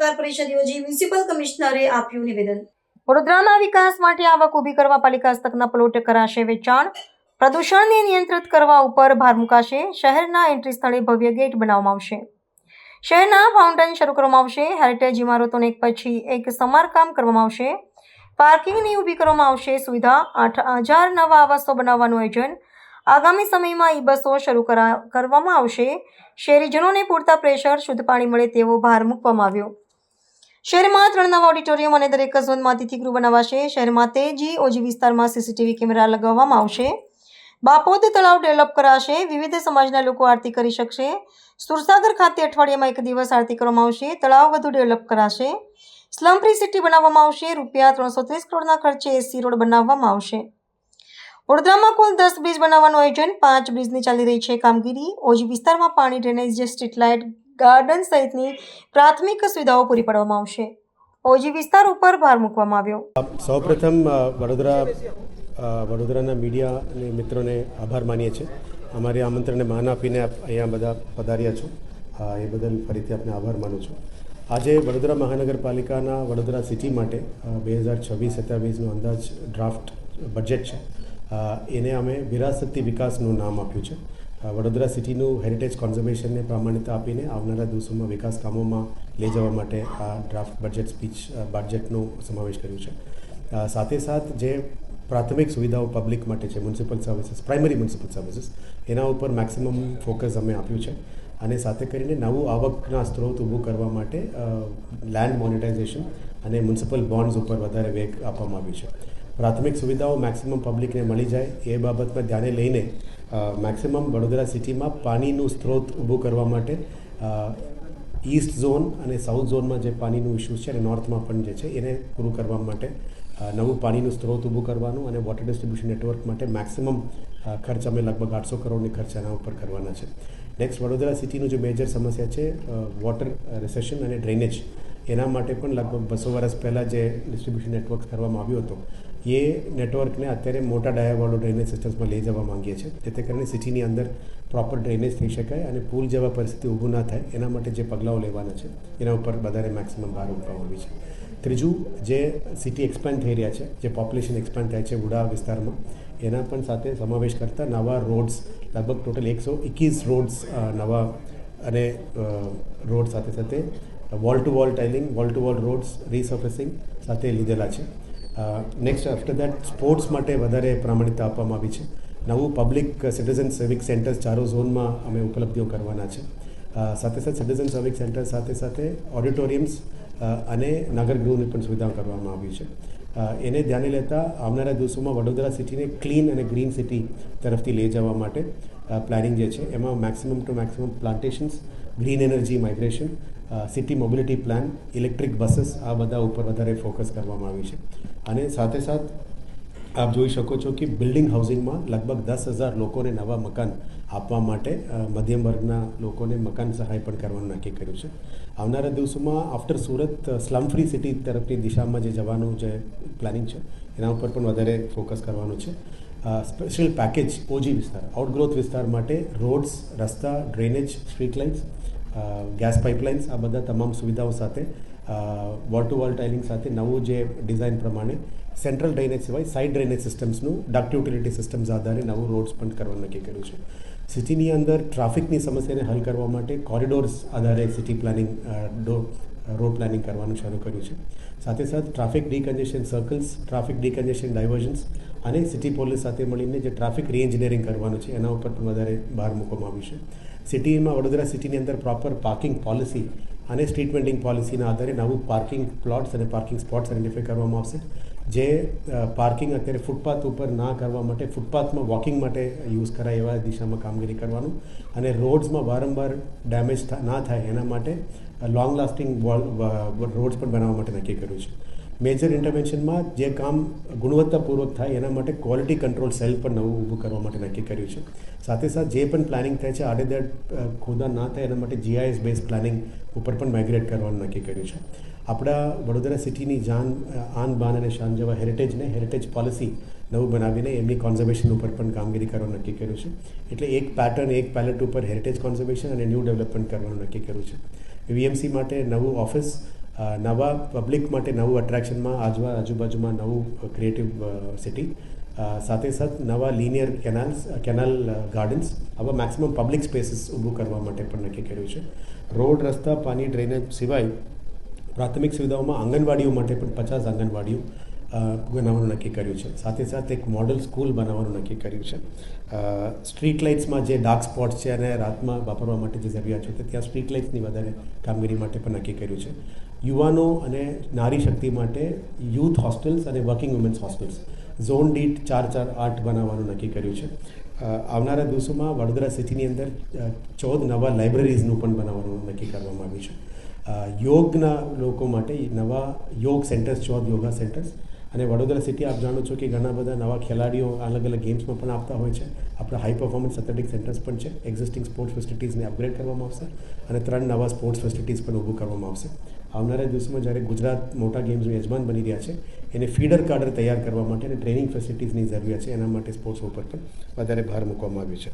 પત્રકાર પરિષદ યોજી મ્યુનિસિપલ કમિશનરે આપ્યું નિવેદન. વડોદરાના વિકાસ માટે આવક ઊભી કરવા પાલિકા હસ્તકના પ્લોટ કરાશે વેચાણ. પ્રદૂષણને નિયંત્રિત કરવા ઉપર ભાર મુકાશે. શહેરના એન્ટ્રી સ્થળે ભવ્ય ગેટ બનાવવામાં આવશે. શહેરના ફાઉન્ટેન શરૂ કરવામાં આવશે. હેરિટેજ ઇમારતોને એક પછી એક સમારકામ કરવામાં આવશે. પાર્કિંગની ઊભી કરવામાં આવશે સુવિધા. 8,000 નવા આવાસો બનાવવાનું આયોજન. આગામી સમયમાં બસો શરૂ કરવામાં આવશે. શહેરીજનોને પૂરતા પ્રેશર શુદ્ધ પાણી મળે તેવો ભાર મૂકવામાં આવ્યો. શહેરમાં 3 નવા ઓડિટોરિયમ અને દરેક ઝોનમાં અતિથિગૃહ બનાવાશે. શહેરમાં તેજી ઓજી વિસ્તારમાં સીસીટીવી કેમેરા લગાવવામાં આવશે. બાપોદ તળાવ ડેવલપ કરાશે. વિવિધ સમાજના લોકો આરતી કરી શકશે. સુરસાગર ખાતે અઠવાડિયામાં 1 દિવસ આરતી કરવામાં આવશે. તળાવ વધુ ડેવલપ કરાશે. સ્લમ ફ્રી સિટી બનાવવામાં આવશે. ₹330 કરોડના ખર્ચે એસી રોડ બનાવવામાં આવશે. વડોદરામાં કુલ 10 બ્રિજ બનાવવાનું આયોજન. 5 બ્રિજની ચાલી રહી છે કામગીરી. ઓજી વિસ્તારમાં પાણી, ડ્રેનેજ, સ્ટ્રીટ લાઇટ, ગાર્ડન સહિતની પ્રાથમિક સુવિધાઓ પૂરી પાડવામાં આવશે. ઓજી વિસ્તાર ઉપર ભાર મૂકવામાં આવ્યો. સૌપ્રથમ વડોદરાના મીડિયા અને મિત્રોને આભાર માનીએ છીએ. અમારી આમંત્રણને માન આપીને અહીંયા બધા પધાર્યા છો, એ બદલ ફરીથી આપને આભાર માનું છું. આજે વડોદરા મહાનગરપાલિકાના વડોદરા સિટી માટે 2026-27નું અંદાજ ડ્રાફ્ટ બજેટ છે. એને અમે વિરાસતી વિકાસનું નામ આપ્યું છે. વડોદરા સિટીનું હેરિટેજ કોન્ઝર્વેશનને પ્રામાણિકતા આપીને આવનારા દિવસોમાં વિકાસ કામોમાં લઈ જવા માટે આ ડ્રાફ્ટ બજેટનો સમાવેશ કર્યો છે. સાથે સાથ જે પ્રાથમિક સુવિધાઓ પબ્લિક માટે છે, municipal services, primary municipal services, એના ઉપર મેક્સિમમ ફોકસ અમે આપ્યું છે. અને સાથે કરીને નવું આવકના સ્ત્રોત ઊભું કરવા માટે લેન્ડ મોનેટાઇઝેશન અને મ્યુનિસિપલ બોન્ડ્સ ઉપર વધારે વેગ આપવામાં આવ્યું છે. પ્રાથમિક સુવિધાઓ મેક્સિમમ પબ્લિકને મળી જાય એ બાબતમાં ધ્યાને લઈને મેક્સિમમ વડોદરા સિટીમાં પાણીનું સ્ત્રોત ઊભું કરવા માટે ઈસ્ટ ઝોન અને સાઉથ ઝોનમાં જે પાણીનું ઇસ્યુઝ છે અને નોર્થમાં પણ જે છે એને પૂરું કરવા માટે નવું પાણીનું સ્ત્રોત ઊભું કરવાનું અને વોટર ડિસ્ટ્રીબ્યુશન નેટવર્ક માટે મેક્સિમમ ખર્ચ અમે લગભગ 800 કરોડની ખર્ચ એના ઉપર કરવાના છે. નેક્સ્ટ વડોદરા સિટીનું જે મેજર સમસ્યા છે વોટર રિસેશન અને ડ્રેનેજ, એના માટે પણ લગભગ 200 વર્ષ પહેલાં જે ડિસ્ટ્રીબ્યુશન નેટવર્ક કરવામાં આવ્યો હતો એ નેટવર્કને અત્યારે મોટા ડાયાવાળો ડ્રેનેજ સિસ્ટમ્સમાં લઈ જવા માંગીએ છીએ, જેથી કરીને સિટીની અંદર પ્રોપર ડ્રેનેજ થઈ શકાય અને પૂલ જેવા પરિસ્થિતિ ઊભું ના થાય એના માટે જે પગલાઓ લેવાના છે એના ઉપર વધારે મેક્સિમમ ભાર મૂકવામાં આવી છે. ત્રીજું, જે સિટી એક્સપાન્ડ થઈ રહ્યા છે, જે પોપ્યુલેશન એક્સપાન્ડ થાય છે વુડા વિસ્તારમાં, એના પણ સાથે સમાવેશ કરતા નવા રોડ્સ, લગભગ ટોટલ 121 રોડ્સ નવા અને રોડ સાથે સાથે wall two wall tiling, wall two wall rods resurfacing સાથે લીધેલા છે. નેક્સ્ટ આફ્ટર દેટ સ્પોર્ટ્સ માટે વધારે પ્રામાણિકતા આપવામાં આવી છે. નવું પબ્લિક સિટીઝન સિવિક સેન્ટર્સ 4 ઝોનમાં અમે ઉપલબ્ધિઓ કરવાના છે. સાથે સાથે સિટીઝન સિવિક સેન્ટર સાથે સાથે ઓડિટોરિયમ્સ અને નાગરગૃહની પણ સુવિધાઓ કરવામાં આવી છે. એને ધ્યાને લેતા આવનારા દિવસોમાં વડોદરા સિટીને ક્લીન અને ગ્રીન સિટી તરફથી લઈ જવા માટે પ્લાનિંગ જે છે એમાં maximum to maximum plantations, green energy migration, city mobility plan, electric buses, આ બધા ઉપર વધારે ફોકસ કરવામાં આવ્યું છે. અને સાથે સાથ આપ જોઈ શકો છો કે બિલ્ડિંગ હાઉસિંગમાં લગભગ 10,000 લોકોને નવા મકાન આપવા માટે મધ્યમ વર્ગના લોકોને મકાન સહાય પણ કરવાનું નક્કી કર્યું છે. આવનારા દિવસોમાં after Surat slum free city તરફની દિશામાં જે જવાનું જે પ્લાનિંગ છે એના ઉપર પણ વધારે ફોકસ કરવાનું છે. સ્પેશિયલ પેકેજ ઓજી વિસ્તાર, આઉટગ્રોથ વિસ્તાર માટે રોડ્સ, રસ્તા, drainage, street lights, gas pipelines, આ બધા તમામ સુવિધાઓ સાથે વોલ ટુ વોલ ટાઇલિંગ સાથે નવું જે ડિઝાઇન પ્રમાણે સેન્ટ્રલ ડ્રેનેજ સિવાય સાઇડ ડ્રેનેજ સિસ્ટમ્સનું ડક્ટ યુટિલિટી સિસ્ટમ્સ આધારે નવું રોડ્સ પણ કરવાનું નક્કી કર્યું છે. સિટીની અંદર ટ્રાફિકની સમસ્યાને હલ કરવા માટે કોરિડોર્સ આધારે સિટી પ્લાનિંગ રોડ પ્લાનિંગ કરવાનું શરૂ કર્યું છે. સાથે સાથે ટ્રાફિક ડીકન્જેશન સર્કલ્સ, ટ્રાફિક ડીકન્જેશન ડાયવર્ઝન્સ અને સિટી પોલીસ સાથે મળીને જે ટ્રાફિક રીએન્જિનિયરિંગ કરવાનું છે એના ઉપર પણ વધારે ભાર મૂકવામાં આવ્યું છે. સિટીમાં વડોદરા સિટીની અંદર પ્રોપર પાર્કિંગ પોલિસી અને સ્ટ્રીટ વેન્ડિંગ પોલિસીના આધારે નવું પાર્કિંગ પ્લોટ્સ અને પાર્કિંગ સ્પોટ્સ આઈડેન્ટિફાઈ કરવામાં આવશે. જે પાર્કિંગ અત્યારે ફૂટપાથ ઉપર ના કરવા માટે ફૂટપાથમાં વોકિંગ માટે યુઝ કરાય એવા દિશામાં કામગીરી કરવાનું અને રોડ્સમાં વારંવાર ડેમેજ ના થાય એના માટે લોંગ લાસ્ટિંગ રોડ્સ પણ બનાવવા માટે નક્કી કર્યું છે. મેજર ઇન્ટરવેન્શનમાં જે કામ ગુણવત્તાપૂર્વક થાય એના માટે ક્વોલિટી કંટ્રોલ સેલ પણ નવું ઊભું કરવા માટે નક્કી કર્યું છે. સાથે સાથે જે પણ પ્લાનિંગ થાય છે આડેધડ ખોદા ના થાય એના માટે GIS બેઝ પ્લાનિંગ ઉપર પણ માઇગ્રેટ કરવાનું નક્કી કર્યું છે. આપણા વડોદરા સિટીની આન બાન અને શાન જેવા હેરિટેજ પોલિસી નવું બનાવીને એમની કોન્ઝર્વેશન ઉપર પણ કામગીરી કરવાનું નક્કી કર્યું છે. એટલે એક પેટર્ન, એક પેલેટ ઉપર હેરિટેજ કોન્ઝર્વેશન અને ન્યૂ ડેવલપમેન્ટ કરવાનું નક્કી કર્યું છે. VMC માટે નવું ઓફિસ નવા પબ્લિક માટે નવું અટ્રેક્શનમાં આજુબાજુમાં નવું ક્રિએટિવ સિટી, સાથે સાથ નવા લિનિયર કેનાલ ગાર્ડન્સ, આવા મેક્સિમમ પબ્લિક સ્પેસીસ ઊભું કરવા માટે પણ નક્કી કર્યું છે. રોડ, રસ્તા, પાણી, ડ્રેનેજ સિવાય પ્રાથમિક સુવિધાઓમાં આંગણવાડીઓ માટે પણ 50 આંગણવાડીઓ બનાવવાનું નક્કી કર્યું છે. સાથે એક મોડલ સ્કૂલ બનાવવાનું નક્કી કર્યું છે. સ્ટ્રીટ લાઇટ્સમાં જે ડાર્ક સ્પોટ્સ છે અને રાતમાં વાપરવા માટે જે જરૂરિયાત છે ત્યાં સ્ટ્રીટ લાઇટ્સની વધારે કામગીરી માટે પણ નક્કી કર્યું છે. યુવાનો અને નારી શક્તિ માટે યુથ હોસ્ટેલ્સ અને વર્કિંગ વુમેન્સ હોસ્ટેલ્સ ઝોન દીઠ 4-4-8 બનાવવાનું નક્કી કર્યું છે. આવનારા દિવસોમાં વડોદરા સિટીની અંદર 14 નવા લાઇબ્રેરીઝનું પણ બનાવવાનું નક્કી કરવામાં આવ્યું છે. યોગના લોકો માટે નવા યોગ સેન્ટર્સ, 14 યોગા સેન્ટર્સ, અને વડોદરા સિટી આપ જાણો છો કે ઘણા બધા નવા ખેલાડીઓ અલગ ગેમ્સમાં પણ આપતા હોય છે. આપણા હાઈ પરફોર્મન્સ એથ્લેટિક સેન્ટર્સ પણ છે. એક્ઝિસ્ટિંગ સ્પોર્ટ્સ ફેસિલિટીઝને અપગ્રેડ કરવામાં આવશે અને 3 નવા સ્પોર્ટ્સ ફેસિલિટીઝ પણ ઊભું કરવામાં આવશે. આવનારા દિવસોમાં જ્યારે ગુજરાત મોટા ગેમ્સનું યજમાન બની રહ્યા છે, એને ફીડર કાડર તૈયાર કરવા માટે અને ટ્રેનિંગ ફેસિલિટીઝની જરૂરિયાત છે, એના માટે સ્પોર્ટ્સ ઉપર પણ વધારે ભાર મૂકવામાં આવ્યો છે.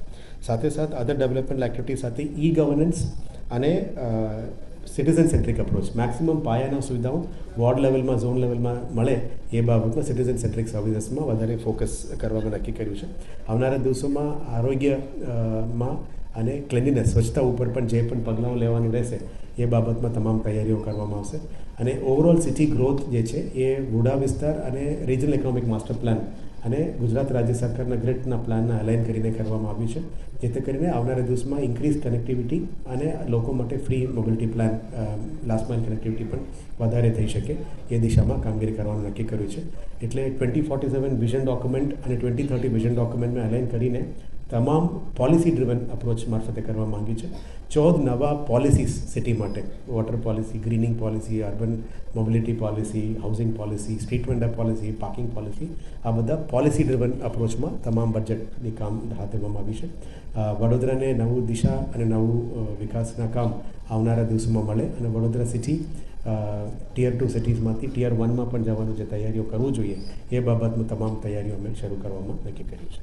સાથે અધર ડેવલપમેન્ટ એક્ટિવિટી સાથે ઈ ગવર્નન્સ અને સિટીઝન સેન્ટ્રિક અપ્રોચ, મેક્સિમમ પાયાના સુવિધાઓ વોર્ડ લેવલમાં, ઝોન લેવલમાં મળે એ બાબતમાં સિટીઝન સેન્ટ્રિક સર્વિસીસમાં વધારે ફોકસ કરવામાં નક્કી કર્યું છે. આવનારા દિવસોમાં આરોગ્યમાં અને ક્લિનિનેસ, સ્વચ્છતા ઉપર પણ જે પણ પગલાઓ લેવાનું રહેશે એ બાબતમાં તમામ તૈયારીઓ કરવામાં આવશે. અને ઓવરઓલ સિટી ગ્રોથ જે છે એ વુડા વિસ્તાર અને રિજનલ ઇકોનોમિક માસ્ટર પ્લાન અને ગુજરાત રાજ્ય સરકારના ગ્રેટના પ્લાનને અલાઇન કરીને કરવામાં આવ્યું છે, જેથી કરીને આવનારા દિવસમાં ઇન્ક્રીઝ કનેક્ટિવિટી અને લોકો માટે free mobility plan, last mile connectivity પણ વધારે થઈ શકે એ દિશામાં કામગીરી કરવાનું નક્કી કર્યું છે. એટલે 2047 વિઝન ડોક્યુમેન્ટ અને 2030 વિઝન ડોક્યુમેન્ટને અલાઇન કરીને તમામ પોલિસી ડ્રિવન અપ્રોચ મારફતે કરવા માંગ્યું છે. 14 નવા પોલિસીસ સિટી માટે, water policy, greening policy, urban mobility policy, housing policy, street vendor policy, parking policy, આ બધા પોલિસી ડ્રિવન અપ્રોચમાં તમામ બજેટની કામ હાથ ધરવામાં આવી છે. વડોદરાને નવું દિશા અને નવું વિકાસના કામ આવનારા દિવસોમાં મળે અને વડોદરા સિટી ટિયર 2 સિટીઝમાંથી ટિયર 1માં પણ જવાનું જે તૈયારીઓ કરવું જોઈએ એ બાબતમાં તમામ તૈયારીઓ અમે શરૂ કરવામાં નક્કી કરી છે.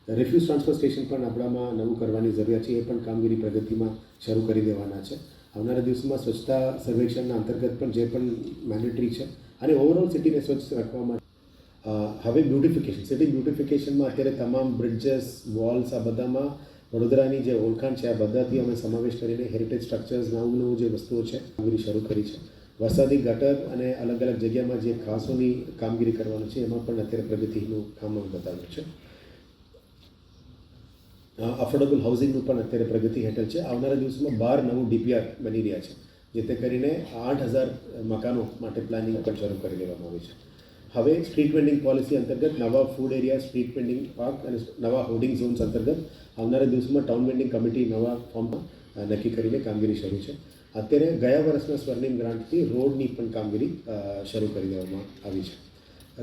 રિફ્યુઝ ટ્રાન્સફર સ્ટેશન પણ આપણામાં નવું કરવાની જરૂરિયાત છે, એ પણ કામગીરી પ્રગતિમાં શરૂ કરી દેવાના છે. આવનારા દિવસોમાં સ્વચ્છતા સર્વેક્ષણના અંતર્ગત પણ જે પણ મેન્ડેટરી છે અને ઓવરઓલ સિટીને સ્વચ્છ રાખવા માટે હવે બ્યુટિફિકેશન, સિટી બ્યુટિફિકેશનમાં અત્યારે તમામ બ્રિડ્જીસ, વોલ્સ, આ બધામાં વડોદરાની જે ઓળખાણ છે આ બધાથી અમે સમાવેશ કરીને હેરિટેજ સ્ટ્રક્ચર્સ, નવું જે વસ્તુઓ છે કામગીરી શરૂ કરી છે. વરસાદી ગટર અને અલગ જગ્યામાં જે ખાસોની કામગીરી કરવાનું છે એમાં પણ અત્યારે પ્રગતિનું કામ અમે બતાવ્યું છે. અફોર્ડેબલ હાઉસિંગનું પણ અત્યારે પ્રગતિ હેઠળ છે. આવનારા દિવસોમાં 12 નવું DPR બની રહ્યા છે, જેથી કરીને 8000 મકાનો માટે પ્લાનિંગ પણ શરૂ કરી દેવામાં આવી છે. હવે સ્ટ્રીટ વેન્ડિંગ પોલિસી અંતર્ગત નવા food area, street vending park અને નવા હોર્ડિંગ ઝોન્સ અંતર્ગત આવનારા દિવસોમાં ટાઉન વેન્ડિંગ કમિટી નવા ફોર્મમાં નક્કી કરીને કામગીરી શરૂ છે. અત્યારે ગયા વર્ષના સ્વર્ણિમ ગ્રાન્ટથી રોડની પણ કામગીરી શરૂ કરી દેવામાં આવી છે.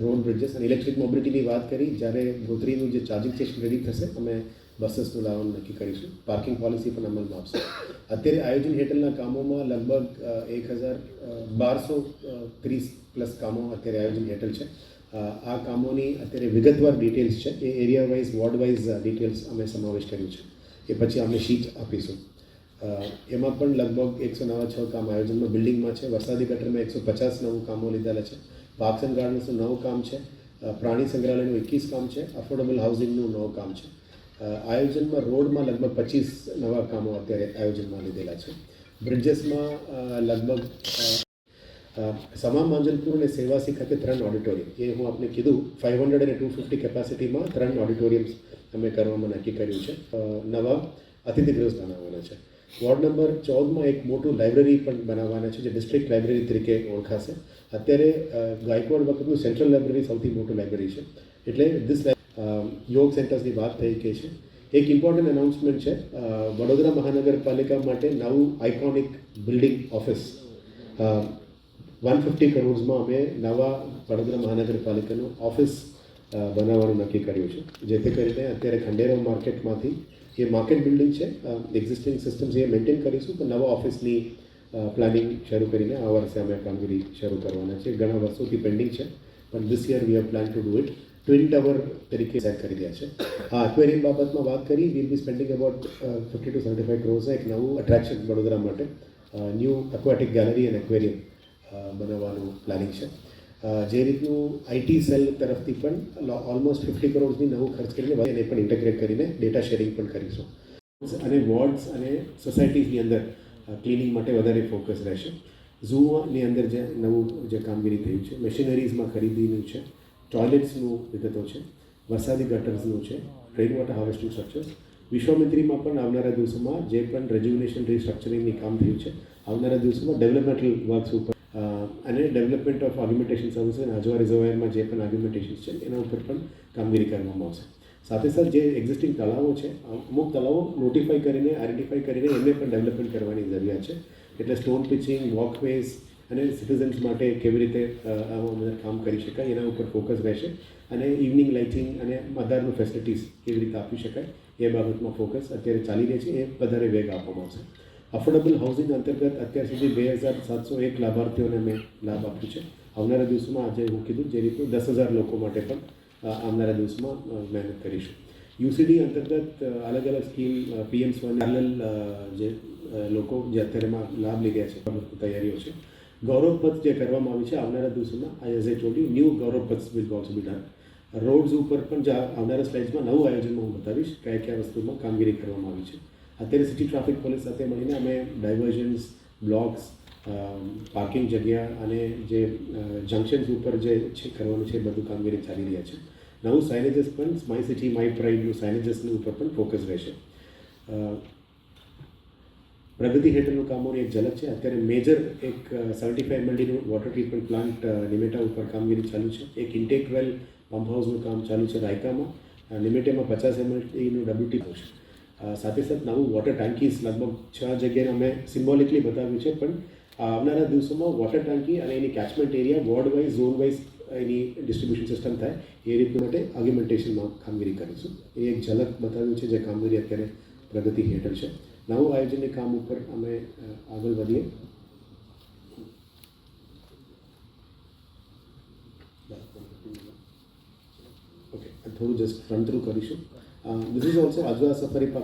રોડ, બ્રિડજીસ અને ઇલેક્ટ્રિક મોબિલિટીની વાત કરી, જ્યારે ગોત્રીનું જે ચાર્જિંગ સ્ટેશન રેડી થશે અમે બસીસનું લાવવાનું નક્કી કરીશું. પાર્કિંગ પોલિસી પણ અમલમાં આવશે. અત્યારે આયોજન હેઠળના કામોમાં લગભગ 1230+ કામો અત્યારે આયોજન હેઠળ છે. આ કામોની અત્યારે વિગતવાર ડિટેલ્સ છે, એ area wise, ward wise details અમે સમાવેશ કર્યું છે. એ પછી અમે શીટ આપીશું. એમાં પણ લગભગ 106 કામ આયોજનમાં બિલ્ડિંગમાં છે. વરસાદી ગટરમાં 150 નવું કામો લીધેલા છે. પાર્ક્સ એન્ડ ગાર્ડન્સનું 9 કામ છે. પ્રાણી સંગ્રહાલયનું 21 કામ છે. અફોર્ડેબલ હાઉસિંગનું 9 કામ છે. આયોજનમાં રોડમાં લગભગ 25 નવા કામો અત્યારે આયોજનમાં લીધેલા છે. બ્રિડજીસમાં લગભગ સમાન માંજલપુર અને સેવાસી ખાતે 3 ઓડિટોરિયમ, એ હું આપને કીધું 500 અને 250 કેપેસિટીમાં 3 ઓડિટોરિયમ્સ અમે કરવામાં નક્કી કર્યું છે. નવા અતિથિ ગૃહ બનાવવાના છે. વોર્ડ નંબર 14માં એક મોટું લાઇબ્રેરી પણ બનાવવાના છે, જે ડિસ્ટ્રિક્ટ લાઇબ્રેરી તરીકે ઓળખાશે. અત્યારે ગાયકવાડ વખતનું સેન્ટ્રલ લાઇબ્રેરી સૌથી મોટું લાઇબ્રેરી છે. એટલે યોગ સેન્ટર્સની વાત થઈ ગઈ છે. એક ઇમ્પોર્ટન્ટ અનાઉન્સમેન્ટ છે, વડોદરા મહાનગરપાલિકા માટે નવું આઇકોનિક બિલ્ડિંગ ઓફિસ 150 કરોડમાં અમે નવા વડોદરા મહાનગરપાલિકાનું ઓફિસ બનાવવાનું નક્કી કર્યું છે, જેથી કરીને અત્યારે ખંડેરાવ માર્કેટમાંથી એ માર્કેટ બિલ્ડિંગ છે, એક્ઝિસ્ટિંગ સિસ્ટમ્સ એ મેન્ટેન કરીશું, તો નવા ઓફિસની પ્લાનિંગ શરૂ કરીને આ વર્ષે અમે કામગીરી શરૂ કરવાના છે. ઘણા વર્ષોથી પેન્ડિંગ છે, પણ this year we have plan to do it. Twin tower તરીકે સેટ કરી રહ્યા છે. હા, એક્વેરિયમ બાબતમાં વાત કરી, will be spending about 50 to 75 crores એક નવું અટ્રેક્શન વડોદરા માટે. New aquatic gallery and aquarium બનાવવાનું પ્લાનિંગ છે. જે રીતનું આઈટી સેલ તરફથી પણ ઓલમોસ્ટ 50 કરોડની નવું ખર્ચ કરીને એને પણ ઇન્ટગ્રેટ કરીને ડેટા શેરિંગ પણ કરીશું. અને વોર્ડ્સ અને સોસાયટીઝની અંદર ક્લિનિંગ માટે વધારે ફોકસ રહેશે. ઝૂની અંદર જે નવું જે કામગીરી થયું છે, મશીનરીઝમાં ખરીદીનું છે, ટોયલેટ્સનું વિગતો છે, વરસાદી ગટર્સનું છે, રેઇન વોટર હાર્વેસ્ટિંગ સ્ટ્રક્ચર્સ. વિશ્વામિત્રીમાં પણ આવનારા દિવસોમાં જે પણ રેજ્યુનેશન રિસ્ટ્રક્ચરિંગની કામ થયું છે, આવનારા દિવસોમાં ડેવલપમેન્ટલ વર્ક્સ ઉપર અને ડેવલપમેન્ટ ઓફ આર્ગ્યુમેન્ટેશન સર્વિસીસ અને આજવા રિઝર્વાયરમાં જે પણ આર્ગ્યુમેન્ટેશન છે એના ઉપર પણ કામગીરી કરવામાં આવશે. સાથે સાથે જે એક્ઝિસ્ટિંગ તળાવો છે, અમુક તળાવો નોટિફાઈ કરીને આઈડેન્ટિફાઈ કરીને એમને પણ ડેવલપમેન્ટ કરવાની જરૂરિયાત છે. એટલે સ્ટોન પિચિંગ, વોકવેઝ અને સિટીઝન્સ માટે કેવી રીતે આવા બધા કામ કરી શકાય એના ઉપર ફોકસ રહેશે. અને ઇવનિંગ લાઇટિંગ અને મધારનું ફેસિલિટીઝ કેવી રીતે આપી શકાય એ બાબતમાં ફોકસ અત્યારે ચાલી રહી છે, એ વધારે વેગ આપવામાં આવશે. અફોર્ડેબલ હાઉસિંગ અંતર્ગત અત્યાર સુધી 2701 લાભાર્થીઓને અમે લાભ આપ્યું છે. આવનારા દિવસોમાં આજે હું કીધું જે રીતનું 10,000 લોકો માટે પણ આવનારા દિવસમાં મહેનત કરીશું. યુસીડી અંતર્ગત અલગ અલગ સ્કીમ પીએમ સ્વનિર્ભર જે લોકો જે અત્યારેમાં લાભ લઈ રહ્યા છે તૈયારીઓ છે. ગૌરવપથ જે કરવામાં આવી છે આવનારા દિવસોમાં as a told you new Gauravpath will also B done. Rods ઉપર પણ જે આવનારા સ્લાઇડ્સમાં નવું આયોજનમાં હું બતાવીશ કયા વસ્તુમાં કામગીરી કરવામાં આવી છે. અત્યારે સિટી ટ્રાફિક પોલીસ સાથે મળીને અમે ડાયવર્ઝન્સ, બ્લોક્સ, પાર્કિંગ જગ્યા અને જે જંકશન્સ ઉપર જે છે કરવાનું છે બધું કામગીરી ચાલી રહ્યા છે. નવું સાઇનેજીસ પણ માય સિટી માય પ્રાઇડનું સાઇનેજીસની ઉપર પણ ફોકસ રહેશે. પ્રગતિ હેઠળનું કામોની એક ઝલક છે. અત્યારે મેજર એક 75 MLDનું વોટર ટ્રીટમેન્ટ પ્લાન્ટ નિમેટા ઉપર કામગીરી ચાલુ છે. એક ઇન્ટેક વેલ પંપ હાઉસનું કામ ચાલુ છે રાયકામાં. નિમેટામાં 50 MLDનું WT છે. સાથે સાથે નવું વોટર ટાંકીસ લગભગ 6 જગ્યાએ અમે સિમ્બોલિકલી બતાવ્યું છે, પણ આવનારા દિવસોમાં વોટર ટાંકી અને એની catchment area ward wise, zone wise એની ડિસ્ટ્રીબ્યુશન સિસ્ટમ થાય એ રીતના માટે આર્ગ્યુમેન્ટેશનમાં કામગીરી કરીશું. એ એક ઝલક બતાવ્યું છે જે કામગીરી અત્યારે પ્રગતિ હેઠળ છે. નવું આયોજનની કામ ઉપર અમે આગળ વધીએ. ઓકે, થોડું જસ્ટ રન થ્રુ કરીશું. This is also Ajwa safari park